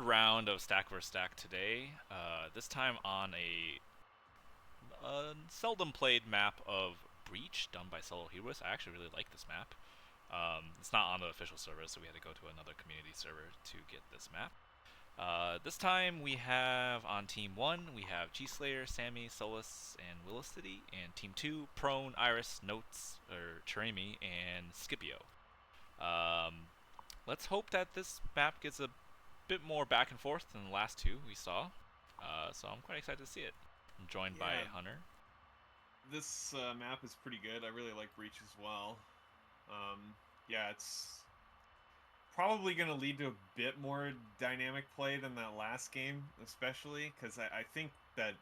round of Stack vs Stack today. This time on a seldom played map of Breach, done by Solo Heroes. I actually really like this map. It's not on the official server, so we had to go to another community server to get this map. This time we have on Team 1, we have G-Slayer, Sammy, Solus, and Willow City. And Team 2, Prone, Iris, Notes, or Cherimi, and Scipio. Let's hope that this map gets a bit more back and forth than the last two we saw. So I'm quite excited to see it. I'm joined by Hunter. This map is pretty good. I really like Breach as well. Yeah, it's probably going to lead to a bit more dynamic play than that last game, especially because I think that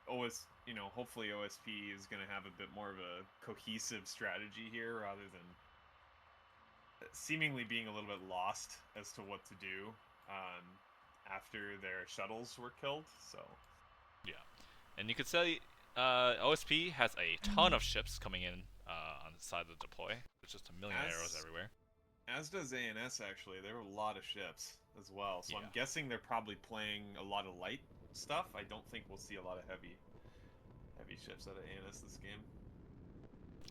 hopefully OSP is going to have a bit more of a cohesive strategy here rather than seemingly being a little bit lost as to what to do after their shuttles were killed. So yeah, and you could say OSP has a ton of ships coming in on the side of the deploy. There's just a million arrows everywhere. As does ANS, actually. There are a lot of ships as well. So yeah. I'm guessing they're probably playing a lot of light stuff. I don't think we'll see a lot of heavy ships out of ANS this game.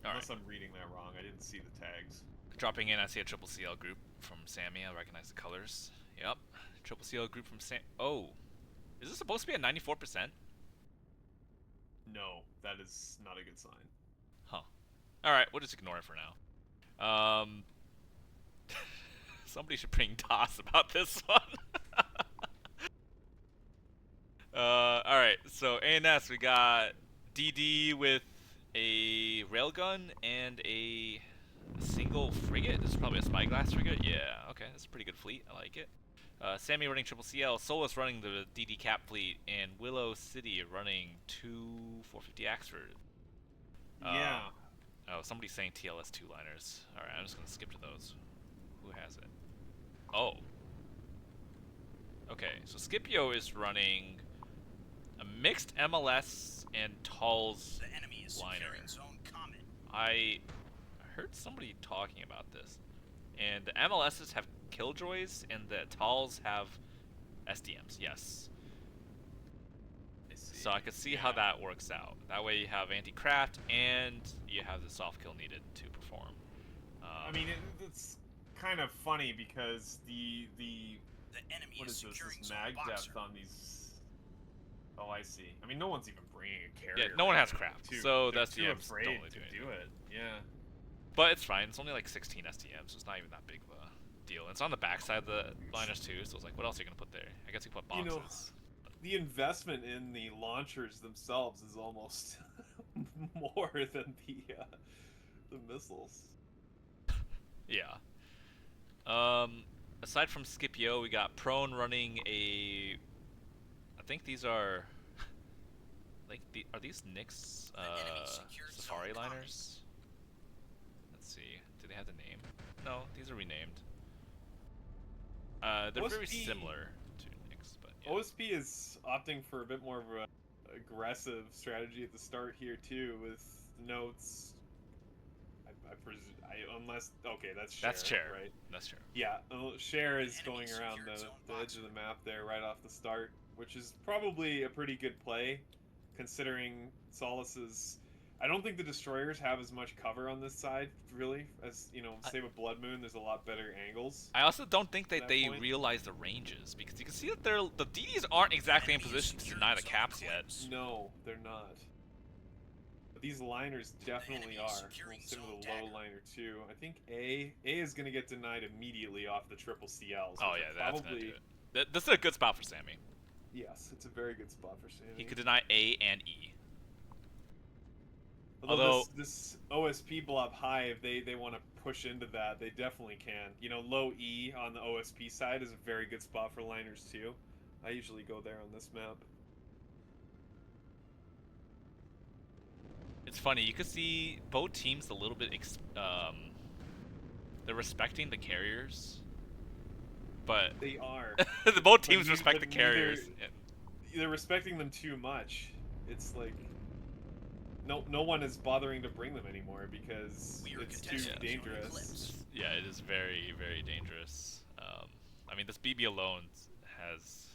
Unless I'm reading that wrong. I didn't see the tags. Dropping in, I see a triple CL group from Sammy. I recognize the colors. Yep. Triple CL group from Sam. Oh. Is this supposed to be a 94%? No, that is not a good sign. Huh. Alright, we'll just ignore it for now. Somebody should bring DOS about this one. Alright, so ANS, we got DD with a railgun and a single frigate. This is probably a spyglass frigate. Yeah, okay, that's a pretty good fleet. I like it. Sammy running triple CL, Solus running the DD cap fleet, and Willow City running 2 450 Axford. Yeah. Oh, somebody's saying TLS 2-liners. Alright, I'm just gonna skip to those. Who has it? Oh. Okay, so Scipio is running a mixed MLS and Tall's the enemy is liner. Zone Comet. I heard somebody talking about this. And the MLSs have Killjoys and the Talls have SDMs, yes. So I could see how that works out. That way you have anti-craft and you have the soft kill needed to perform. I mean, it's kind of funny because the enemy what is securing this mag boxer. depth on these? Oh, I see. I mean, no one's even bringing a carrier. Yeah, no one has craft, so they're that's too afraid to do it. Yeah. But it's fine. It's only like 16 SDMs, so it's not even that big of a deal. And it's on the backside of the liners too, so it's like, what else are you gonna put there? I guess you put boxes. You know, the investment in the launchers themselves is almost more than the missiles. Yeah. Aside from Scipio, we got Prone running a. I think these are. Are these Nyx Safari liners? Let's see. Do they have the name? No, these are renamed. They're very similar to Nyx, but yeah. OSP is opting for a bit more of an aggressive strategy at the start here too, with Notes. I presume, that's Cher. That's Cher, right? That's Cher. Yeah, Cher is going around the edge of the map there right off the start, which is probably a pretty good play, considering Solus's. I don't think the destroyers have as much cover on this side, really, as, say with Blood Moon, there's a lot better angles. I also don't think that they realize the ranges, because you can see that the DDs aren't exactly in position to deny the caps yet. No, they're not. But these liners definitely are. Same with the low liner too. I think A is going to get denied immediately off the triple CLs. Oh yeah, that's going to do it. This is a good spot for Sammy. Yes, it's a very good spot for Sammy. He could deny A and E. Although this OSP blob high, if they want to push into that, they definitely can. Low E on the OSP side is a very good spot for liners too. I usually go there on this map. It's funny, you can see both teams a little bit, they're respecting the carriers, but... They are. Both teams respect the carriers. They're respecting them too much. It's like... No one is bothering to bring them anymore because it's too dangerous. Yeah, it is very, very dangerous. I mean, this BB alone has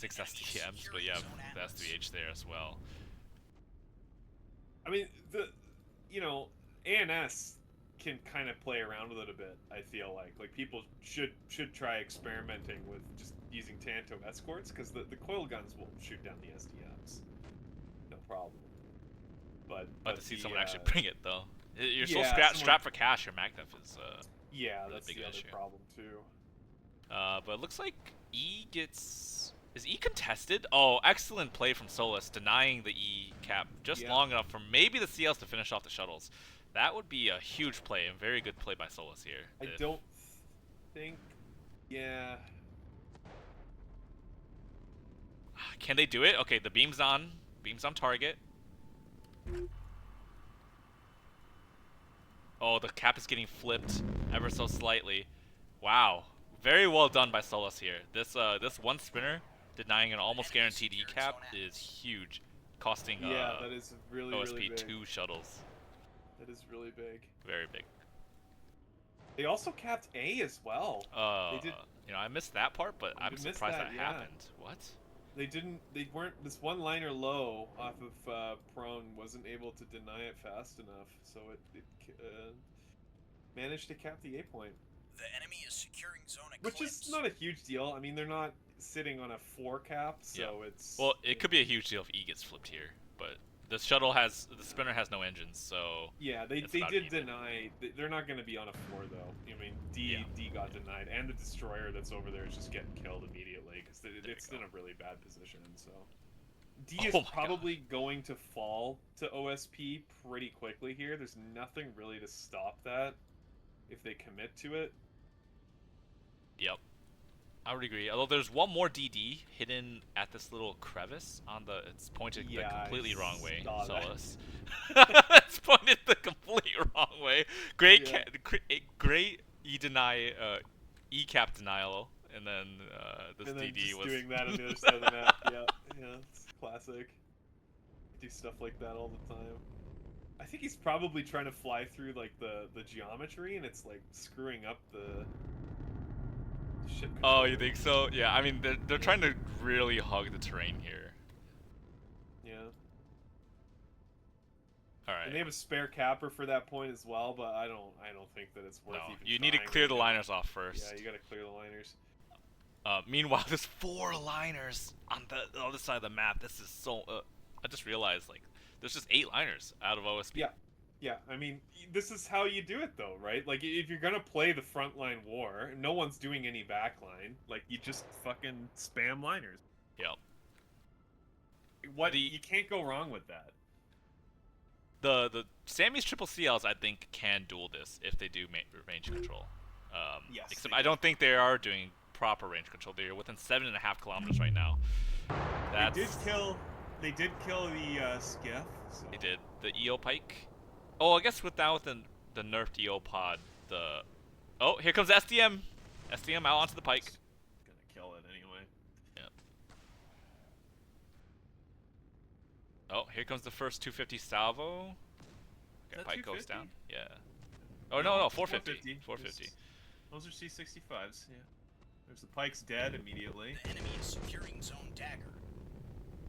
6 STMs, but you have the SvH there as well. I mean, ANS can kind of play around with it a bit. I feel like people should try experimenting with just using Tanto escorts, because the coil guns will shoot down the SDMs, no problem. But To see someone actually bring it though. You're so strapped for cash. Your MagDef is yeah, really that's big the other issue. problem too. But it looks like E gets... Is E contested? Oh, excellent play from Solus, denying the E cap just long enough for maybe the CLs to finish off the shuttles. That would be a huge play, and very good play by Solus here. I don't think... Yeah... Can they do it? Okay, the beam's on. Beam's on target. Oh, the cap is getting flipped ever so slightly. Wow. Very well done by Solus here. This one spinner denying an almost guaranteed E cap is huge, costing that is really OSP really big. 2 shuttles. That is really big. Very big. They also capped A as well. They did. You know, I missed that part, but I'm surprised that happened. What? They didn't. They weren't. This one liner low off of prone wasn't able to deny it fast enough, so it managed to cap the A point. The enemy is securing zone Which eclipse. is not a huge deal. I mean, they're not sitting on a 4 cap, so it's... Well, it could be a huge deal if E gets flipped here, but the spinner has no engines, so... Yeah, they did deny... They're not going to be on a 4, though. I mean, D got denied, and the destroyer that's over there is just getting killed immediately, because it's in a really bad position, so... D is probably going to fall to OSP pretty quickly here. There's nothing really to stop that if they commit to it. Yep. I would agree. Although there's one more DD hidden at this little crevice on the... It's pointed the completely wrong way. Solus. It's pointed the complete wrong way. Great E deny, E cap denial, and then this and then DD just was doing that on the other side of the map. Yeah, it's classic. Do stuff like that all the time. I think he's probably trying to fly through like the geometry, and it's like screwing up the ship control. Oh, you think so? Yeah, I mean they're trying to really hug the terrain here. Yeah. All right. And they have a spare capper for that point as well, but I don't think that it's worth even you need to clear the liners off first. Yeah, you gotta clear the liners. Meanwhile, there's 4 liners on the other side of the map. This is so... I just realized, like, there's just 8 liners out of OSP. Yeah, I mean, this is how you do it, though, right? Like, if you're gonna play the frontline war, no one's doing any backline, like, you just fucking spam liners. Yep. You can't go wrong with that. The Sammy's triple CLs, I think, can duel this if they do range control. Yes. Except I don't think they are doing proper range control. They're within 7.5 kilometers right now. They did kill the skiff. So. They did. The EO Pike. Oh, I guess with the nerfed EO pod, Oh, here comes SDM. SDM out onto the Pike. Gonna kill it anyway. Yeah. Oh, here comes the first 250 salvo. Okay, Pike goes down. Yeah. Oh, no, 450. 450. Those are C65s, yeah. There's the Pike's dead immediately. The enemy is securing zone dagger.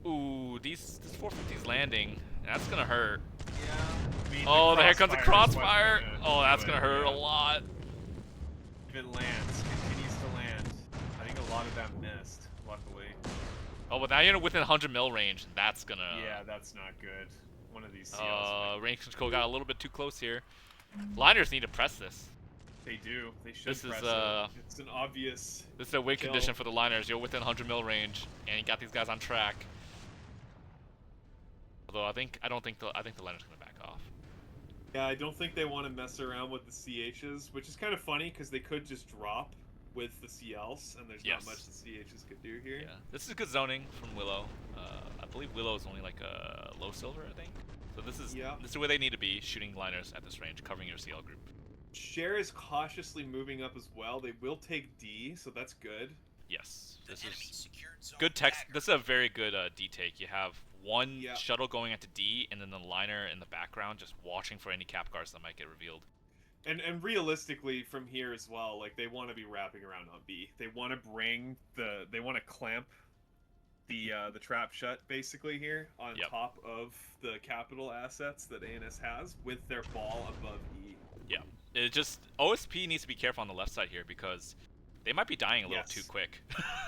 Ooh, this 450's landing. That's gonna hurt. Yeah. I mean, oh, here comes the crossfire. Oh, that's gonna hurt a lot. If it lands, continues to land. I think a lot of them missed, luckily. Oh, but now you're within 100 mil range. That's gonna... Yeah, that's not good. One of these CLs. Range control got a little bit too close here. Liners need to press this. They do. They should this press is, it. It's an obvious... This is a win kill. condition for the liners. You're within 100 mil range, and you got these guys on track. Although I think the liner's gonna back off. Yeah, I don't think they want to mess around with the CHs, which is kind of funny because they could just drop with the CLs, and there's not much the CHs could do here. Yeah, this is good zoning from Willow. I believe Willow is only like a low silver, I think. So this is where they need to be, shooting liners at this range, covering your CL group. Share is cautiously moving up as well. They will take D, so that's good. Yes, this is good text. This is a very good D take. You have one shuttle going into D, and then the liner in the background just watching for any cap cars that might get revealed. And realistically, from here as well, like they want to be wrapping around on B. They want to they want to clamp the trap shut basically here on Yep. top of the capital assets that ANS has with their ball above E. Yeah. It just OSP needs to be careful on the left side here because they might be dying a little too Yes. quick.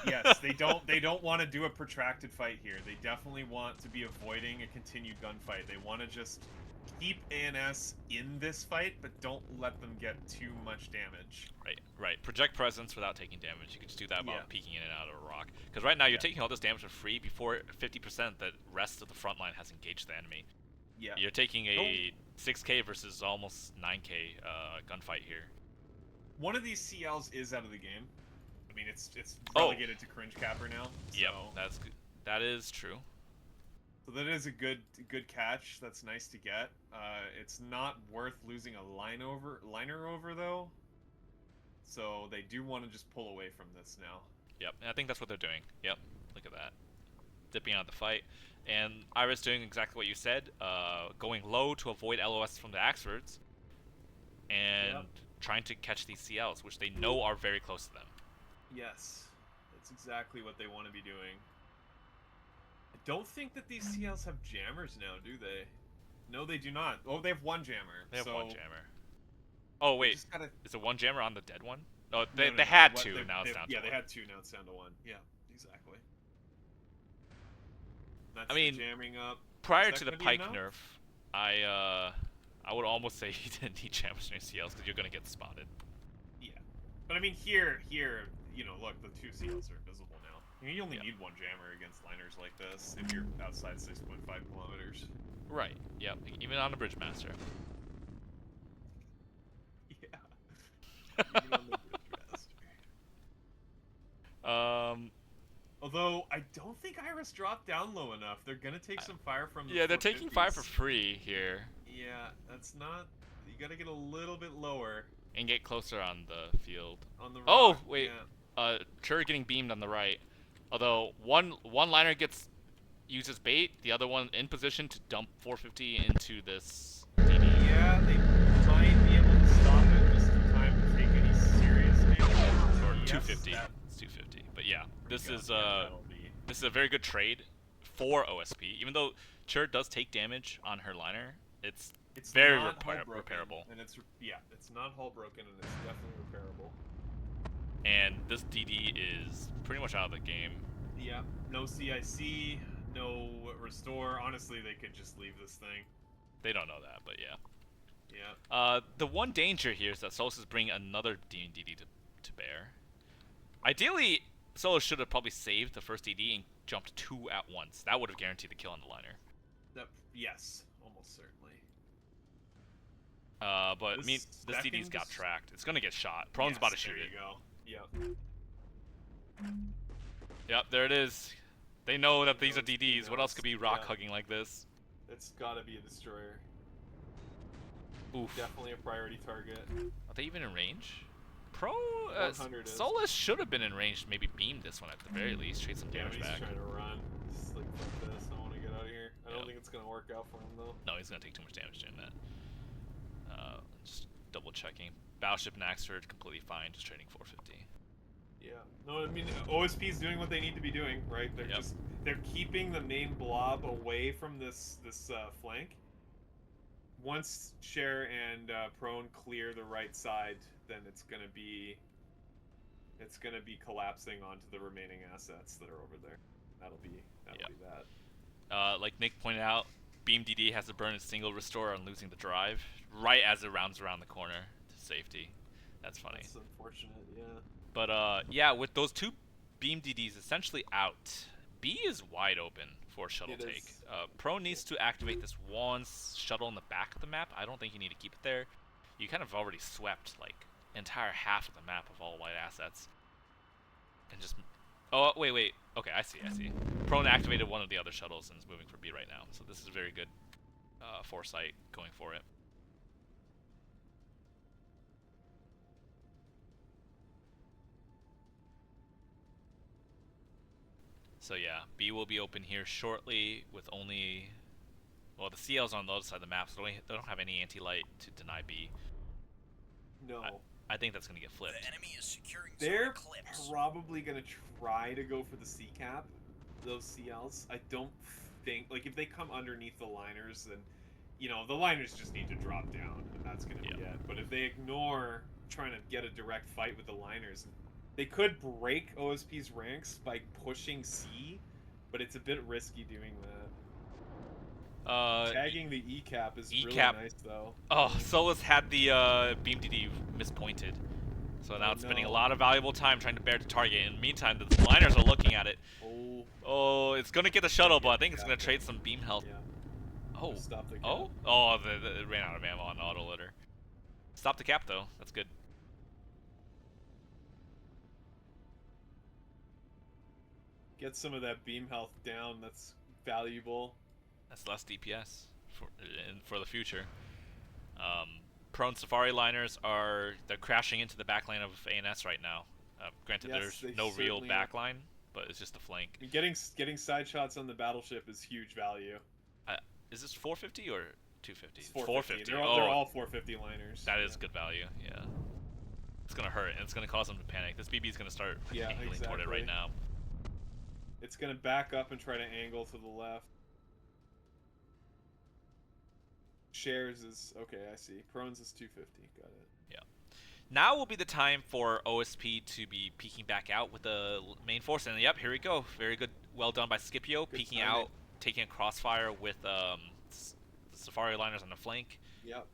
Yes, they don't want to do a protracted fight here. They definitely want to be avoiding a continued gunfight. They want to just keep ANS in this fight, but don't let them get too much damage. Right. Project presence without taking damage. You can just do that while Yeah. peeking in and out of a rock. Because right now you're Yeah. taking all this damage for free before 50% the rest of the front line has engaged the enemy. Yeah. You're taking a 6k versus almost 9k gunfight here. One of these CLs is out of the game. I mean, it's Oh. relegated to cringe capper now. So. Yep, that is true. So that is a good catch. That's nice to get. It's not worth losing a liner over though. So they do want to just pull away from this now. Yep, and I think that's what they're doing. Yep, look at that. Dipping out of the fight. And Iris doing exactly what you said, going low to avoid LOS from the Axfords, and trying to catch these CLs, which they know are very close to them. Yes, that's exactly what they want to be doing. I don't think that these CLs have jammers now, do they? No, they do not. Oh, they have one jammer. They have so one jammer. Oh wait, just gotta... is it one jammer on the dead one? Oh, No, they had what- two. Now it's down to yeah, one. they had two. Now it's down to one. Yeah, exactly. That's I mean, the jamming up. Prior Is to that the gonna be Pike enough? nerf, I would almost say he didn't need jammers near CLs because you're gonna get spotted. Yeah, but I mean here, you know, look, the two CLs are visible now. I mean, you only need one jammer against liners like this if you're outside 6.5 kilometers. Right. Yep. Even on the Bridgemaster. Yeah. Even on the Bridgemaster. Although I don't think Iris dropped down low enough. They're gonna take some fire from the Yeah, they're taking fire for 450s. free here. Yeah, that's not. You gotta get a little bit lower And get closer on the field. on the rock. Oh wait, Yeah. Chur getting beamed on the right. Although one liner uses bait, the other one in position to dump 450 into this DD. Yeah, they might be able to stop it just in time to take any serious damage. Or Yes, 250. that- It's 250. But yeah, this yeah, is that'll be- this is a very good trade for OSP. Even though Chur does take damage on her liner, it's very not hull broken, repairable. and it's not hull broken, and it's definitely repairable. And this DD is pretty much out of the game. Yeah, no CIC, no restore. Honestly, they could just leave this thing. They don't know that, but yeah. Yeah. The one danger here is that Solus is bringing another DD to bear. Ideally, Solus should have probably saved the first DD and jumped two at once. That would have guaranteed the kill on the liner. Yes, almost certainly. But I mean, this DD's got tracked. It's gonna get shot. Prone's about to shoot it. There you go. Yep. Yep, there it is. They know that these are He DDs. What else could be rock yeah. hugging like this? It's gotta be a destroyer. Oof. Definitely a priority target. Are they even in range? 100 is. Solus should have been in range to maybe beam this one at the very least. Trade some Yeah, damage he's back. trying to run. Just like, fuck this, I want to get out of here. I don't Yep. think it's gonna work out for him though. No, he's gonna take too much damage doing that. Just double checking. Battleship and Axford completely fine, just trading 450. Yeah. No, I mean OSP's doing what they need to be doing, right? They're Yep. they're keeping the main blob away from this flank. Once Cher and Prone clear the right side, then it's gonna be collapsing onto the remaining assets that are over there. That'll be that. Like Nick pointed out, Beam DD has to burn a single restore on losing the drive, right as it rounds around the corner to safety. That's funny. That's unfortunate, yeah. But yeah, with those two Beam DDs essentially out, B is wide open for shuttle It take. is. Pro needs to activate this one shuttle in the back of the map. I don't think you need to keep it there. You kind of already swept like entire half of the map of all white assets. And just wait. Okay, I see. Prone activated one of the other shuttles and is moving for B right now. So this is very good foresight going for it. So yeah, B will be open here shortly with only... Well, the CL's on the other side of the map, so they don't have any anti-light to deny B. No. I think that's going to get flipped. The enemy is securing zone They're eclipse. probably gonna try to go for the C cap. those CLs. I don't think, like, if they come underneath the liners, then, you know, the liners just need to drop down, and that's going to be it. But if they ignore trying to get a direct fight with the liners, they could break OSP's ranks by pushing C, but it's a bit risky doing that. Tagging the E-cap is really nice, though. Oh, Solus had the beam DD mispointed. So now it's spending a lot of valuable time trying to bear the target. In the meantime, the liners are looking at it. Oh, it's going to get the shuttle, but I think it's going to trade some beam health. Yeah. Oh. Stop the cap. Oh, it ran out of ammo on the auto litter. Stop the cap, though. That's good. Get some of that beam health down. That's valuable. That's less DPS for the future. Prone Safari liners they're crashing into the backline of ANS right now. Granted, there's no real backline, but it's just a flank. Getting side shots on the battleship is huge value. Is this 450 or 250? It's 450. They're all 450 liners. That is good value. Yeah. It's gonna hurt, and it's gonna cause them to panic. This BB is gonna start angling toward it right now. It's gonna back up and try to angle to the left. Shares is okay. I see. Prones is 250. Got it. Yeah. Now will be the time for OSP to be peeking back out with the main force, and yep, here we go. Very good, well done by Scipio, peeking out, taking a crossfire with the Safari liners on the flank. Yep.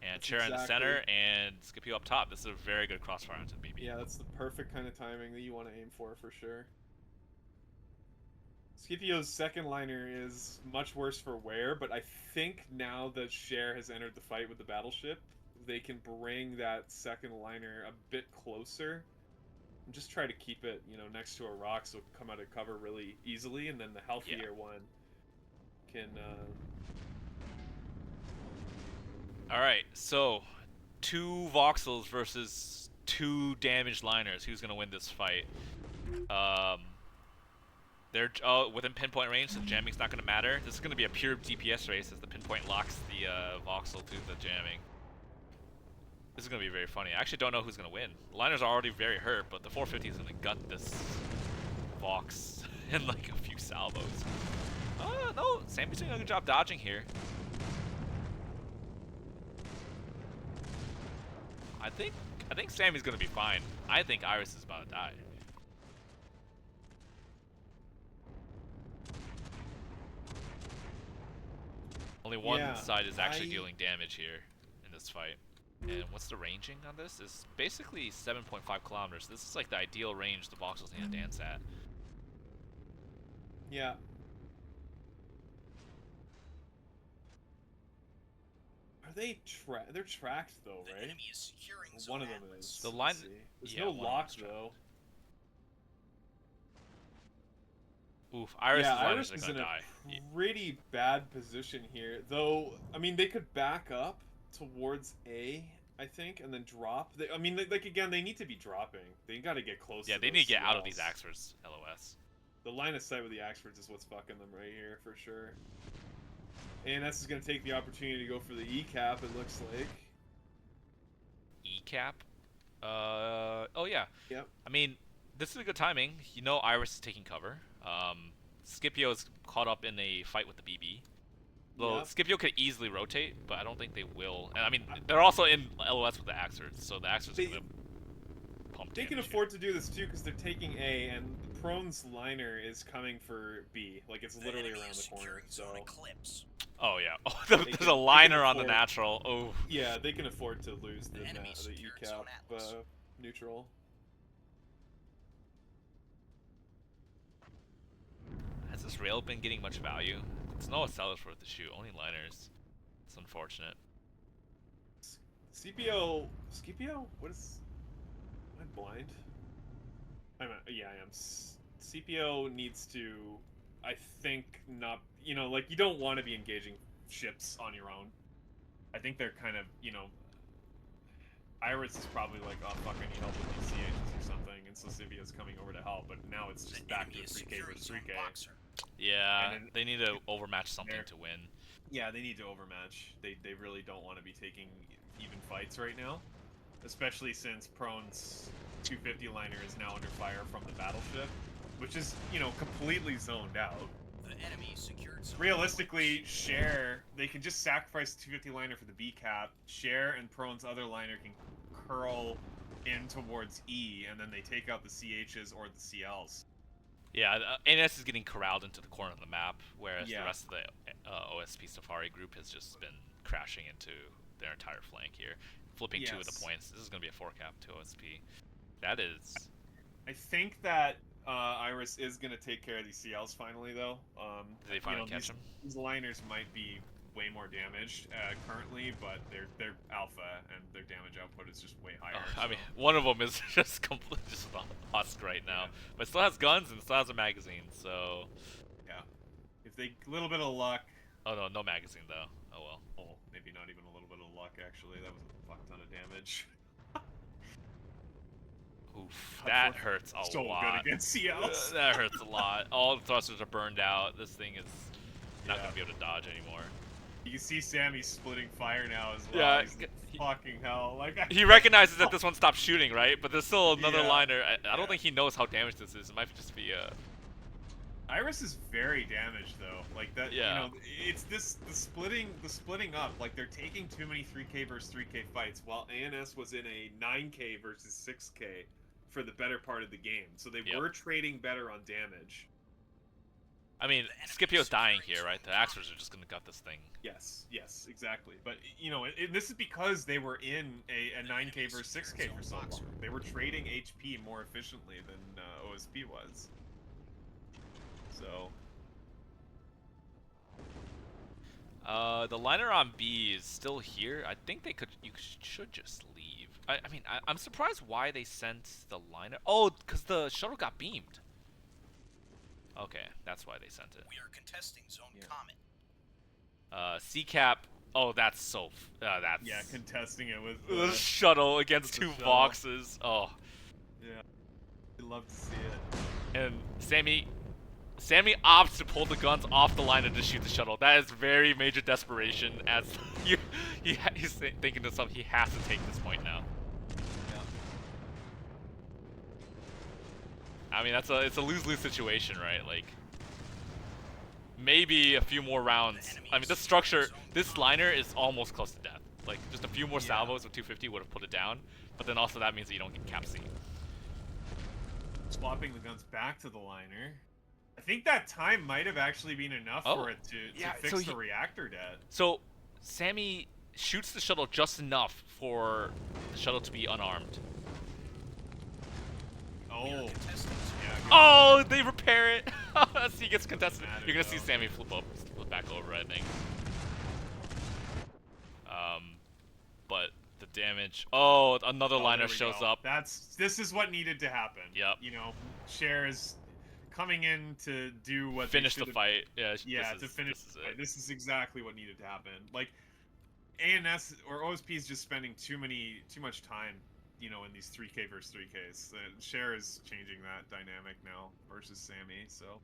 And Chair in the center, and Scipio up top. This is a very good crossfire onto the BB. Yeah, that's the perfect kind of timing that you want to aim for sure. Scipio's second liner is much worse for wear, but I think now that Cher has entered the fight with the battleship, they can bring that second liner a bit closer and just try to keep it, you know, next to a rock so it can come out of cover really easily, and then the healthier one can... Alright, so 2 voxels versus 2 damaged liners. Who's going to win this fight? They're within pinpoint range, so jamming's not going to matter. This is going to be a pure DPS race as the pinpoint locks the voxel to the jamming. This is going to be very funny. I actually don't know who's going to win. The liners are already very hurt, but the 450 is going to gut this vox in like a few salvos. No, Sammy's doing a good job dodging here. I think Sammy's going to be fine. I think Iris is about to die. Only one side is actually dealing damage here in this fight. And what's the ranging on this? It's basically 7.5 kilometers. This is like the ideal range the voxels need to dance at. Yeah. Are they they're tracked though, right? The enemy is securing one of them is. The line There's no lock though. Oof, Iris is in a pretty bad position here. Though, I mean, they could back up towards A, I think, and then drop. I mean, like, again, they need to be dropping. They got to get close to they need to get out of these Axfords, LOS. The line of sight with the Axfords is what's fucking them right here, for sure. ANS is going to take the opportunity to go for the E-cap, it looks like. E-cap? Oh, yeah. Yep. I mean, this is a good timing. You know Iris is taking cover. Scipio is caught up in a fight with the BB. Well, Scipio could easily rotate, but I don't think they will. And I mean, they're also in LOS with the Axfords, so the Axfords are going to pump They can afford to do this too, because they're taking A, and Prone's liner is coming for B. Like, it's literally around the corner, so... Oh, yeah. Oh, there's a liner on the natural. Oh. Yeah, they can afford to lose the E-cap neutral. Has this rail been getting much value? It's no sellers worth the shoot, only liners. It's unfortunate. Scipio? What is... Am I blind? Yeah, I am. Scipio needs to, I think, not... You know, like, you don't want to be engaging ships on your own. I think they're kind of, you know... Iris is probably like, oh fuck, I need help with these CHs or something, and so Scipio's coming over to help, but now it's just back to 3K versus 3K. Yeah, they need to overmatch something to win. Yeah, they need to overmatch. They really don't want to be taking even fights right now. Especially since Prone's 250 liner is now under fire from the battleship. which is, you know, completely zoned out. The enemy secured zone Realistically, points. Share, they can just sacrifice the 250 liner for the B cap. Share and Prone's other liner can curl in towards E, and then they take out the CHs or the CLs. Yeah, ANS is getting corralled into the corner of the map, whereas the Yeah. rest of the OSP Safari group has just been crashing into their entire flank here, flipping 2 of the Yes. points. This is going to be a 4-cap to OSP. That is... I think that Iris is going to take care of these CLs finally, though. Did they finally catch him? These liners might be way more damaged currently, but they're alpha, and their damage output is just way higher. I mean, one of them is just completely just a husk right now, but still has guns and still has a magazine. So yeah, if they little bit of luck. Oh no, no magazine though. Oh well. Oh, maybe not even a little bit of luck actually. That was a fuck ton of damage. Oof, that hurts a so lot. Good against CLs. That hurts a lot. All the thrusters are burned out. This thing is not gonna be able to dodge anymore. You can see Sammy splitting fire now as well. Yeah, fucking hell. Like he recognizes that this one stopped shooting, right? But there's still another Yeah. liner. I don't think he knows how damaged this is. It might just be Iris is very damaged though. Like that, Yeah. you know, it's the splitting up. Like they're taking too many 3K versus 3K fights, while ANS was in a 9K versus 6K for the better part of the game. So they were trading better on damage. I mean, Scipio's dying here, right? The Axers are just gonna gut this thing. Yes, exactly. But you know, this is because they were in a 9K versus 6K for so long. They were trading HP more efficiently than OSP was. So. The liner on B is still here. I think they could. You should just leave. I mean, I'm surprised why they sent the liner. Oh, because the shuttle got beamed. Okay, that's why they sent it. We are contesting zone comet. C-cap. Oh, that's so. That's. Yeah, contesting it with the shuttle against the 2 shuttle. boxes. Oh. Yeah. I'd love to see it. And Sammy opts to pull the guns off the line and just shoot the shuttle. That is very major desperation, as he's thinking to himself, he has to take this point now. Yeah. I mean, it's a lose-lose situation, right? Like, maybe a few more rounds. I mean, this liner is almost close to death. Like, just a few more salvos with 250 would have put it down, but then also that means that you don't get cap C. Swapping the guns back to the liner. I think that time might have actually been enough for it to fix the reactor dead. So, Sammy shoots the shuttle just enough for the shuttle to be unarmed. Oh. Yeah. Oh, they repair it. As he gets contested. You're gonna see though. Sammy flip back over, I think. But the damage. Oh, another liner shows up. This is what needed to happen. Yep. You know, Cher is coming in to do what finish the fight. Yeah, to finish the fight. This is exactly what needed to happen. Like, ANS or OSP is just spending too much time, you know, in these 3K versus 3Ks. Cher is changing that dynamic now versus Sammy, so.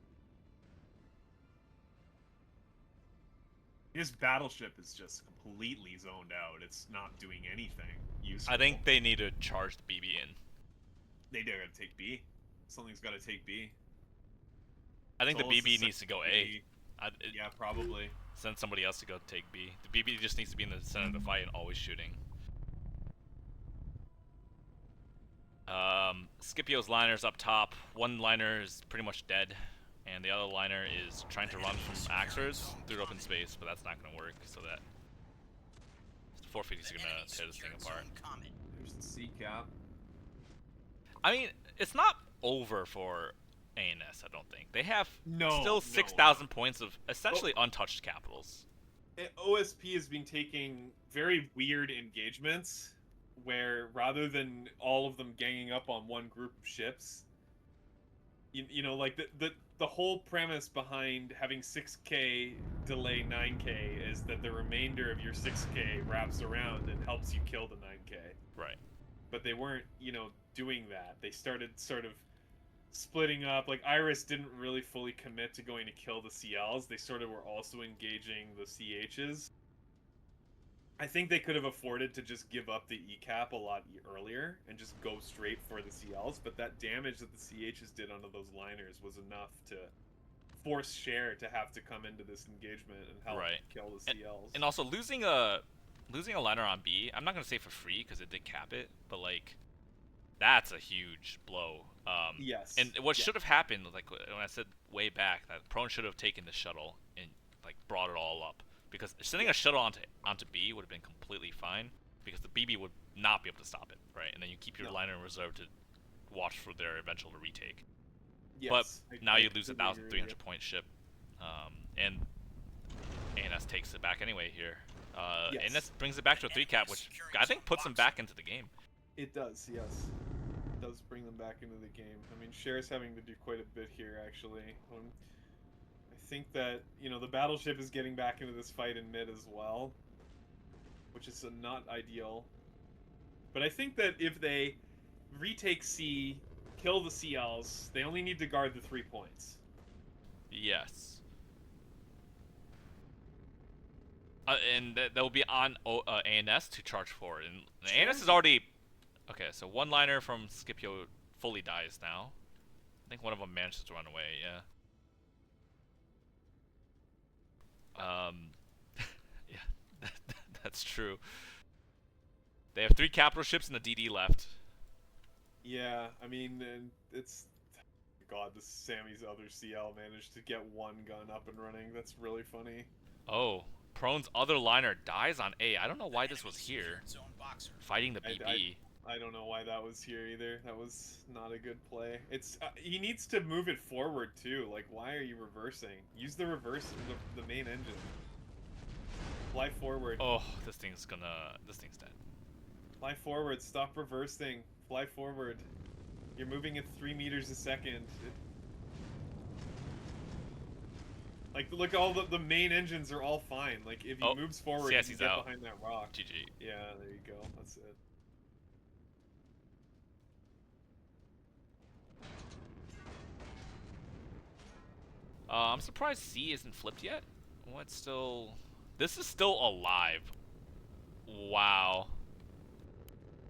His battleship is just completely zoned out. It's not doing anything useful. I think they need to charge the BB in. They gotta take B. Something's gotta take B. I think Solus the BB needs to go A. Yeah, probably. Send somebody else to go take B. The BB just needs to be in the center of the fight and always shooting. Scipio's liner's up top. One liner is pretty much dead, and the other liner is trying to run from Axers through open space, but that's not going to work, so that 450's going to tear this thing apart. There's the C-cap. I mean, it's not over for ANS, I don't think. They have No, still 6,000 points of essentially untouched capitals. OSP has been taking very weird engagements where rather than all of them ganging up on one group of ships, you know, like the whole premise behind having 6K delay 9K is that the remainder of your 6K wraps around and helps you kill the 9K. Right. But they weren't, you know, doing that. They started sort of splitting up. Like, Iris didn't really fully commit to going to kill the CLs. They sort of were also engaging the CHs. I think they could have afforded to just give up the E-cap a lot earlier and just go straight for the CLs, but that damage that the CHs did onto those liners was enough to force Cher to have to come into this engagement and help kill the CLs. And also losing a liner on B, I'm not gonna say for free because it did cap it, but like that's a huge blow. Yes. And what should have happened, like when I said way back, that Prone should have taken the shuttle and like brought it all up, because sending a shuttle onto B would have been completely fine, because the BB would not be able to stop it, right? And then you keep your liner in reserve to watch for their eventual retake. Yes, but now you lose a 1,300 point ship, and ANS takes it back anyway here. ANS brings it back to a 3-cap, which I think puts them back into the game. It does, yes. It does bring them back into the game. I mean, Cher's having to do quite a bit here, actually. I think that, you know, the battleship is getting back into this fight in mid as well, which is not ideal. But I think that if they retake C, kill the CLs, they only need to guard the 3 points. Yes. And that will be on ANS to charge forward. And ANS is already... Okay, so one liner from Scipio fully dies now. I think one of them manages to run away, yeah. Yeah, that's true. They have 3 capital ships and the DD left. Yeah, I mean, it's... God, this Sammy's other CL managed to get one gun up and running. That's really funny. Oh, Prone's other liner dies on A. I don't know why this was here. Fighting the BB. I don't know why that was here either. That was not a good play. It's he needs to move it forward too. Like, why are you reversing? Use the reverse, the main engine. Fly forward. Oh, this thing's dead. Fly forward. Stop reversing. Fly forward. You're moving at 3 meters a second. Like, look, all the main engines are all fine. Like, if he moves forward, you can get behind that rock. GG. Yeah, there you go. That's it. I'm surprised C isn't flipped yet. What's still... This is still alive. Wow.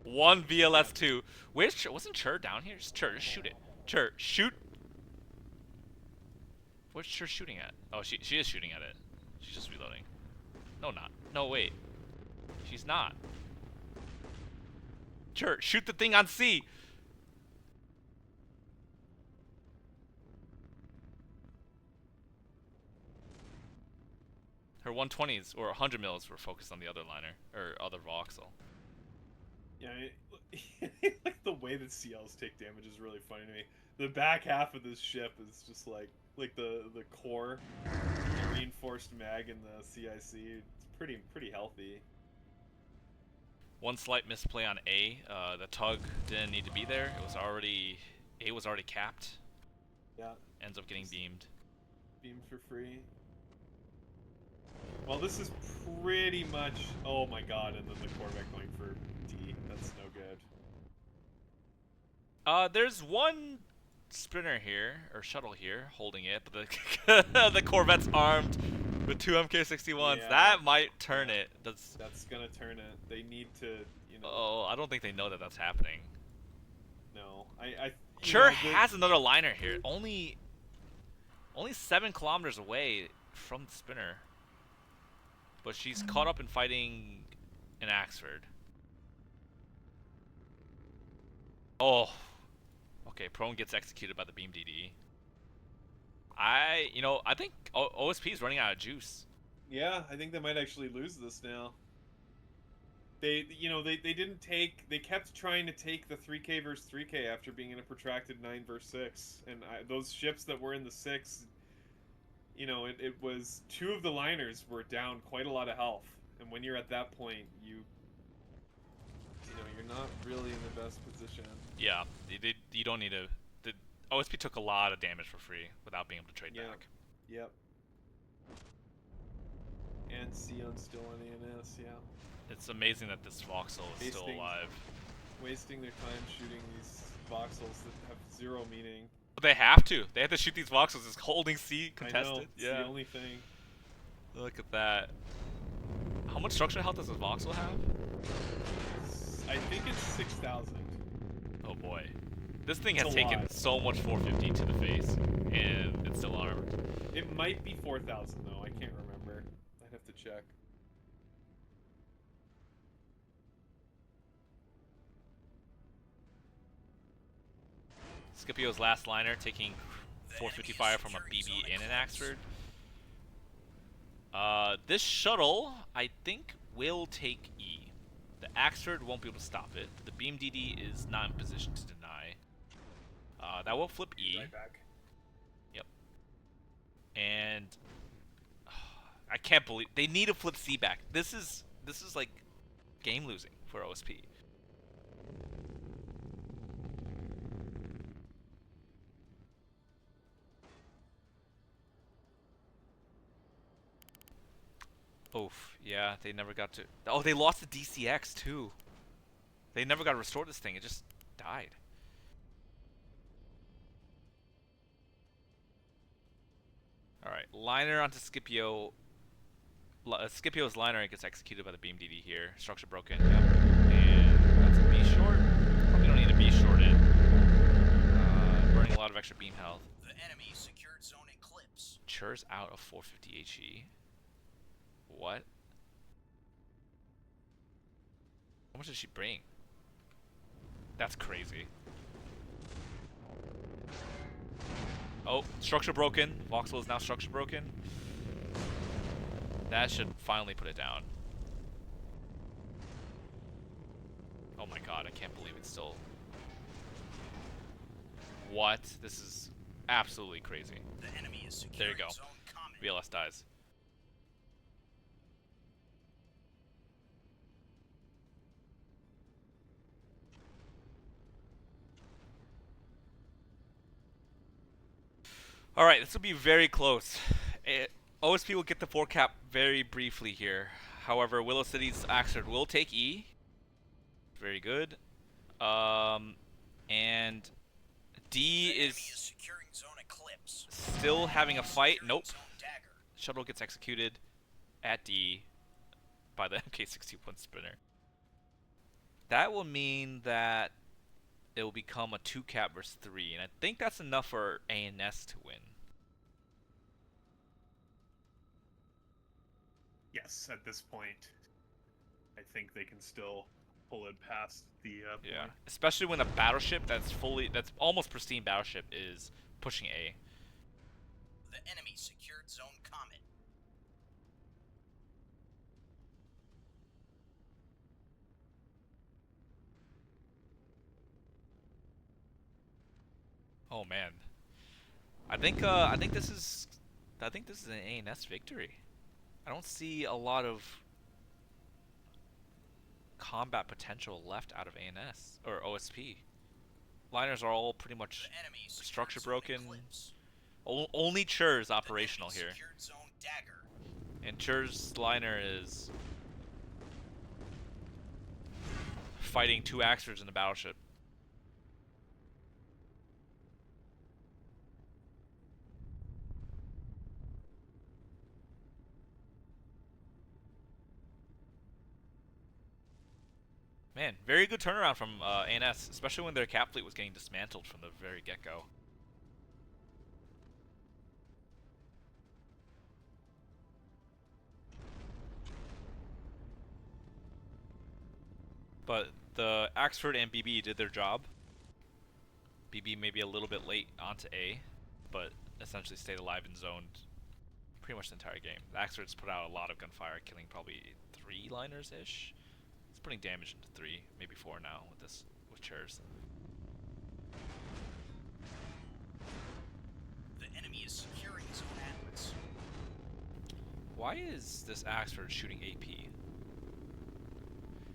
1 VLS2. Where's Chur? Wasn't Chur down here? Just Chur, just shoot it. Chur, shoot. Where's Chur shooting at? Oh, she is shooting at it. She's just reloading. No, not. No, wait. She's not. Chur, shoot the thing on C. Her 120s or 100 mils were focused on the other liner or other voxel. Yeah, like the way that CLs take damage is really funny to me. The back half of this ship is just like the core, the reinforced mag and the CIC. It's pretty healthy. One slight misplay on A. The tug didn't need to be there. A was already capped. Yeah. Ends up getting beamed. Beamed for free. Well, this is pretty much... Oh my god, and then the Corvette going for D. That's no good. There's one sprinter here, or shuttle here, holding it, but the the Corvette's armed with 2 MK61s. Yeah, that might turn it. That's gonna turn it. They need to, you know... Oh, I don't think they know that that's happening. No. Chur has another liner here. Only 7 kilometers away from the spinner. But she's caught up in fighting in Axford. Oh. Okay, Prone gets executed by the Beam DD. I think OSP is running out of juice. Yeah, I think they might actually lose this now. They didn't take... They kept trying to take the 3K versus 3K after being in a protracted 9 versus 6. And those ships that were in the 6... You know, it was 2 of the liners were down quite a lot of health, and when you're at that point, you're not really in the best position. Yeah, you don't need to. The OSP took a lot of damage for free without being able to trade back. Yep. And Sion still on ANS, yeah. It's amazing that this voxel is still alive. Wasting their time shooting these voxels that have 0 meaning. They have to. They have to shoot these voxels. It's holding C contested. I know, it's the only thing. Look at that. How much structure health does the Voxel have? I think it's 6,000. Oh boy. This thing It's has a taken lot. so much 450 to the face, and it's still armed. It might be 4,000 though. I can't remember. I'd have to check. Scipio's last liner taking 455 from a BB and an Axford. This shuttle, I think, will take E. The Axford won't be able to stop it. The Beam DD is not in position to deny. That will flip E. Right back. Yep. And I can't believe they need to flip C back. This is like game losing for OSP. Oof, yeah, they never got to... Oh, they lost the DCX, too. They never got to restore this thing. It just died. Alright, liner onto Scipio. Scipio's liner gets executed by the Beam DD here. Structure broken, yep. And that's a B short. Probably don't need a B short in. Burning a lot of extra beam health. The enemy secured zone Eclipse. Chur's out of 450 HE. What? How much did she bring? That's crazy. Oh, structure broken. Voxel is now structure broken. That should finally put it down. Oh my god, I can't believe it's still... What? This is absolutely crazy. The enemy is There you securing go. zone Comet. VLS dies. Alright, this will be very close. OSP will get the 4 cap very briefly here. However, Willow City's Axford will take E. Very good. And D The enemy is securing zone Eclipse. still having a fight. Securing Nope. zone Dagger. Shuttle gets executed at D by the MK61 spinner. That will mean that it will become a 2 cap versus 3, and I think that's enough for ANS to win. Yes, at this point, I think they can still pull it past the Yeah, point. especially when a battleship that's almost pristine battleship is pushing A. The enemy secured zone Comet. Oh man, I think this is an ANS victory. I don't see a lot of combat potential left out of ANS or OSP. Liners are all pretty much The enemy secured structure zone broken. Eclipse. Only Chur's The operational enemy here, secured zone Dagger. and Chur's liner is fighting 2 Axers in the battleship. Man, very good turnaround from ANS, especially when their cap fleet was getting dismantled from the very get-go. But the Axford and BB did their job. BB maybe a little bit late onto A, but essentially stayed alive and zoned pretty much the entire game. The Axford's put out a lot of gunfire, killing probably 3 liners-ish. It's putting damage into 3, maybe 4 now with Churs. The enemy is securing zone Atlas. Why is this Axford shooting AP?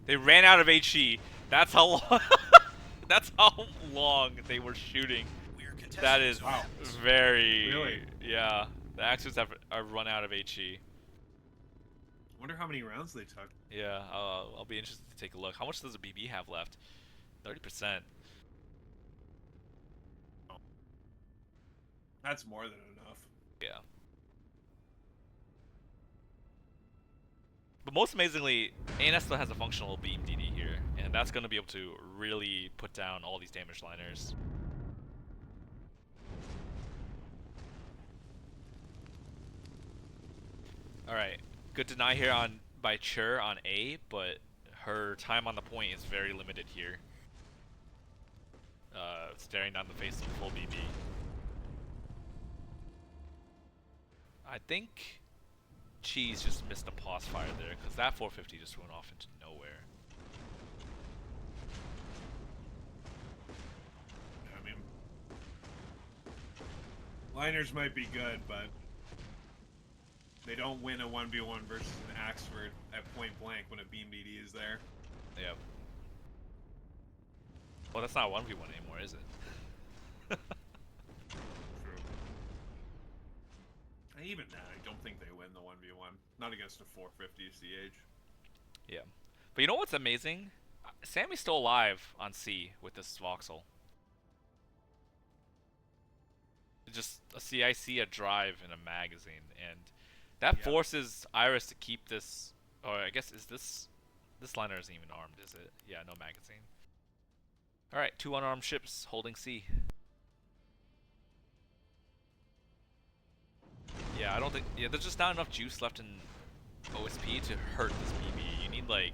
They ran out of HE. That's how long. That's how long they were shooting. We are contesting That is zone Atlas. very. Really? Yeah. The Axfords have run out of HE. Wonder how many rounds they took. Yeah. I'll be interested to take a look. How much does a BB have left? 30%. That's more than enough. Yeah. But most amazingly, ANS still has a functional beam DD here, and that's going to be able to really put down all these damage liners. Alright, good deny here on by Chur on A, but her time on the point is very limited here. Staring down the face of full BB. I think Cheese just missed a pause fire there, because that 450 just went off into nowhere. I mean, liners might be good, but they don't win a 1v1 versus an Axford at point blank when a beam DD is there. Yep. Well, that's not 1v1 anymore, is it? True. And even that, I don't think they win the 1v1. Not against a 450 CH. Yeah. But you know what's amazing? Sammy's still alive on C with this Voxel. Just a CIC, a drive, and a magazine. And that forces Iris to keep this... Or I guess, is this... This liner isn't even armed, is it? Yeah, no magazine. Alright, 2 unarmed ships holding C. Yeah, I don't think... Yeah, there's just not enough juice left in OSP to hurt this BB. You need like...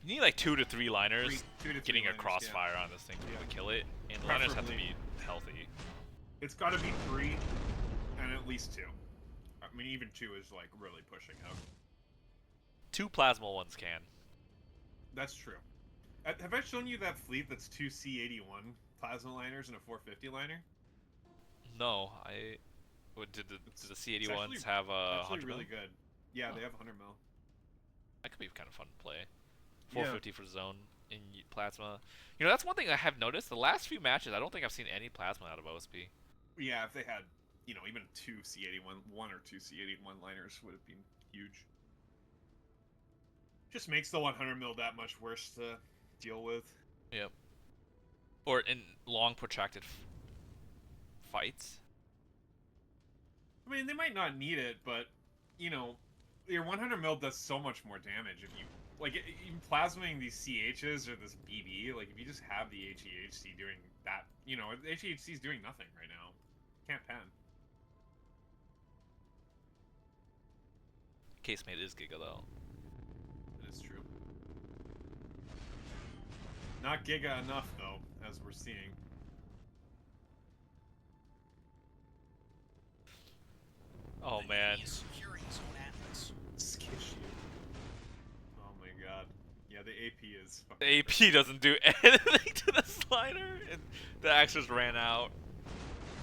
You need like 2 to 3 liners getting a crossfire on this thing to be able to kill it. And the liners have to be healthy. It's got to be 3 and at least 2. I mean, even 2 is like really pushing out. 2 plasma ones can. That's true. Have I shown you that fleet that's 2 C81 plasma liners and a 450 liner? No, I... What, did the C81s have a 100 really mil? good. Yeah, they have 100 mil. That could be kind of fun to play. 450 for zone in plasma. You know, that's one thing I have noticed. The last few matches, I don't think I've seen any plasma out of OSP. Yeah, if they had, you know, even 2 C81, 1 or 2 C81 liners would have been huge. Just makes the 100 mil that much worse to deal with. Yep. Or in long, protracted fights. I mean, they might not need it, but, you know, your 100 mil does so much more damage if you... Like, even plasmaing these CHs or this BB, like, if you just have the HEHC doing that... You know, HEHC is doing nothing right now. Can't pen. Casemate is Giga, though. That is true. Not Giga enough, though, as we're seeing. Oh, man. Skish you. Oh my god. Yeah, the AP is... The AP doesn't do anything to the slider, and the Axers ran out.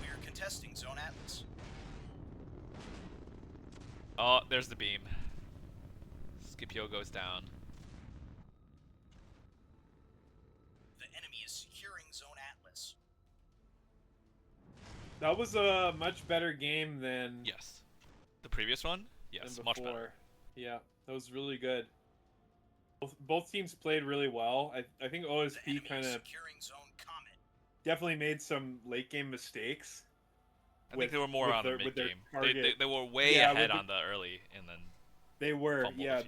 We are contesting Zone Atlas. Oh, there's the beam. Scipio goes down. The enemy is securing Zone Atlas. That was a much better game than... Yes. The previous one? Yes, much better. Yeah, that was really good. Both teams played really well. I think OSP kind of definitely made some late game mistakes. I think they were more on the mid game. They were way ahead on the early, and then they were. Yeah,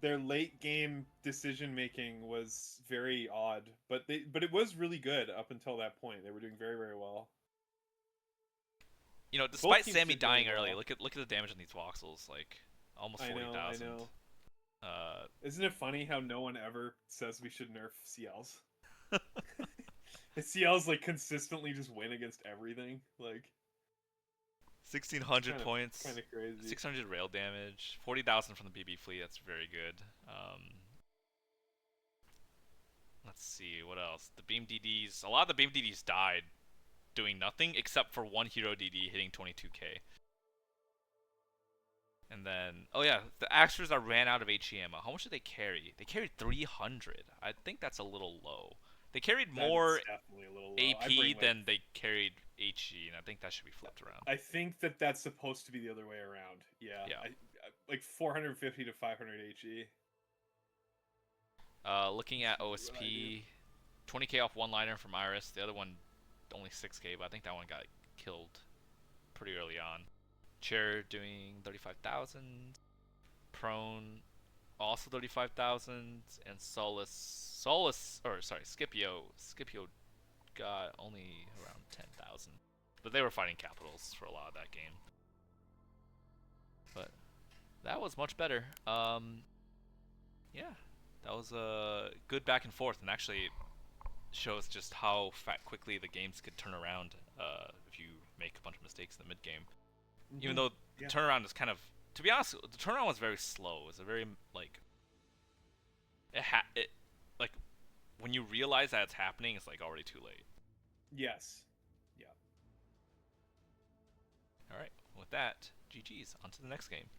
their late game decision making was very odd, but it was really good up until that point. They were doing very, very well. You know, despite Sammy dying early, look at the damage on these voxels, like almost 40,000. I know. Isn't it funny how no one ever says we should nerf CLs? The CLs like consistently just win against everything. Like 1,600 points, kind of crazy. 600 rail damage, 40,000 from the BB fleet. That's very good. Let's see what else. The beam DDs. A lot of the beam DDs died doing nothing except for one hero DD hitting 22k. And then, oh yeah, the Axters that ran out of HE ammo. How much did they carry? They carried 300. I think that's a little low. They carried more AP than they carried HE, and I think that should be flipped around. I think that's supposed to be the other way around. Yeah. Like 450 to 500 HE. Looking at OSP, 20k off one liner from Iris. The other one only 6k, but I think that one got killed pretty early on. Chair doing 35,000. Prone also 35,000, and Scipio got only around 10,000. But they were fighting capitals for a lot of that game. But that was much better. Yeah, that was a good back and forth, and actually shows just how quickly the games could turn around if you make a bunch of mistakes in the mid game. Even though the turnaround is kind of, to be honest, the turnaround was very slow. It was a very like like when you realize that it's happening, it's like already too late. Yes. Yeah. All right, with that, GG's. On to the next game.